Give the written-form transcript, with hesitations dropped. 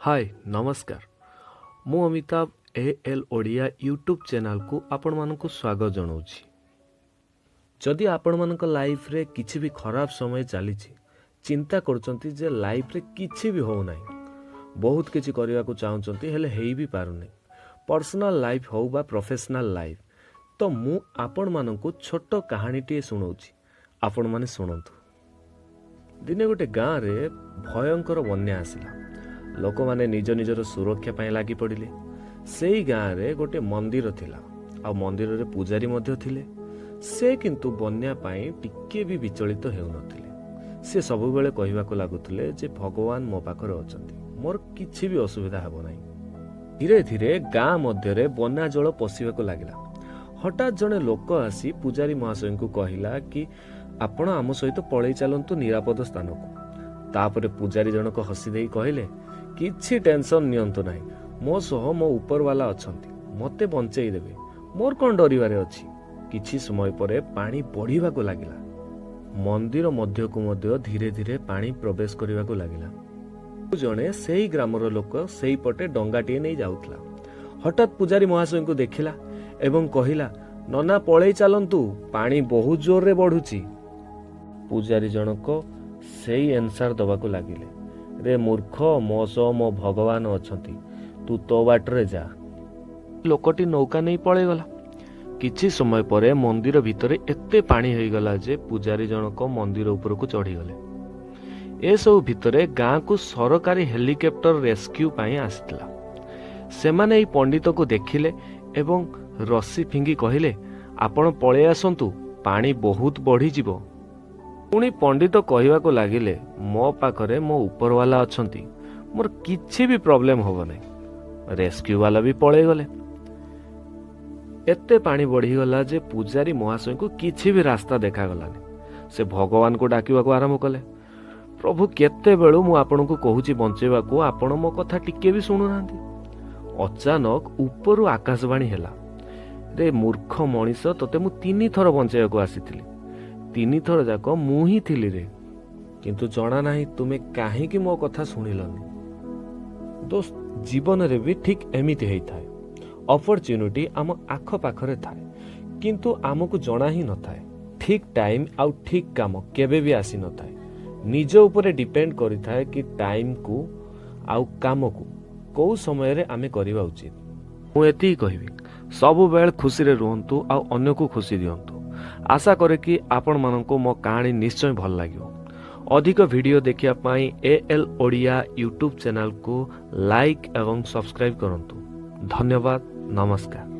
हाय नमस्कार मु Amitabh AL Odia YouTube channel को आपण मानक स्वागत जनाऊँगी। जदि आपण मानक लाइफ रे किछि भी खराब समय चली चिंता करचंती जे लाइफ रे किछि भी हो नाही, बहुत किछि करबा को चाहउचंती हेले हेई भी पारुनी, पर्सनल लाइफ हो बा प्रोफेशनल लाइफ, तो मु आपण मानक छोट कहानीटी सुनाऊँगी, आपण माने सुनंतु। दिने गोटे गाँव रे भयंकर बन्या आसिला। लोक माने निज निजर सुरक्षा पाई लागी पड़िले। सेई गाँव रे गोटे मंदिर थिला आ मंदिर रे पूजारी मध्य थिले। से किंतु बन्या पाई टिके भी विचलित हेउ नथिले। से सबु बेले कहिबा को लागुथिले जे भगवान मो पाखरे अछंती, मोर किछि भी असुविधा हेबो नाही। धीरे धीरे गाँ मध्य रे बन्या जल पसिबा को लागिला। हठात जने लोक आसी पूजारी महाशय को कहिला कि आपण आम सहित पळै चलंतु निरापद स्थान को। तापरे पूजारी जनक हसी देई कहिले किछि टेंशन नियंतु नाही, मो सह मो ऊपर वाला अछंती, मते बंचेई देबे, मोर कोन डरिबारे अछि। किछि समय परे पानी बढ़िबा को लागिला। मंदिर मध्य को मध्य धीरे धीरे पानी प्रवेश करिबा को लागिला। जणे सेही ग्रामर लोक सेही पटे डंगाटिए नै जाउथला। हठात पूजारी महाशय को देखिला एवं कहिला, नना पळै चलंतु, पानी बहुत जोर रे बढ़ुची। पूजारी जनक सेही आंसर दबा को लागिले, रे मूर्ख, मो सह मो भगवान अछंती, तू तो बाटरे जा। लोकटी नौका नहीं पळै गला। किछि समय परे मंदिर भितरे एते पानी होई गला जे पूजारी जनक मंदिर ऊपर को चढ़ी गले। ए सब भितरे गाँ को सरकारी हेलिकॉप्टर रेस्क्यू पाई आसितला। सेमाने एई पंडित को देखिले एवं रस्सी फिंगी कहिले, आपण पळे आसंतु, पानी बहुत बढ़ी जिवो। पुणी पंडित कहिबा को लागिले, मो पाखरे मो ऊपर वाला अछंती, मोर किछि भी प्रॉब्लम होबो नै। रेस्क्यू वाला भी पळे गले। एते पानी बढ़ी गला जे पूजारी महाशय को किछि भी रास्ता देखा गलानी। से भगवान को डाकिबा को आरंभ कले, प्रभु केते बेलु मु आपन को कहूची बंचेबा को, आपण मो कथा टिके भी सुनु नांती। अचानक ऊपरु आकाशवाणी हेला, रे मूर्ख मनीष, तते मु 3 थर बंचेबा को आसीथिली, 3 थर जाक मु ही थिली रे, किंतु जना नाही तुमे काहे कि मो कथा सुनिलनी। दोस्त, जीवन रे भी ठीक एमिति हेई थाए। अपॉर्चुनिटी आम आख पाखरे थाए, किंतु आमको जना ही न थाए। ठीक टाइम आउ ठीक काम केबे भी आसी न थाए। निज ऊपर डिपेंड करि थाए कि टाइम को आउ काम को को समय रे आमे करिवा उचित। मु एति कहबी, सब बेल खुशी रे रहंतु आ अन्य को खुशी दियंतु। आशा करे कि आपण मानको मो कहानी निश्चय भल लागियो। अधिक वीडियो देखिया पाई एएल ओडिया यूट्यूब चैनल को लाइक एवं सब्सक्राइब करंतु। धन्यवाद, नमस्कार।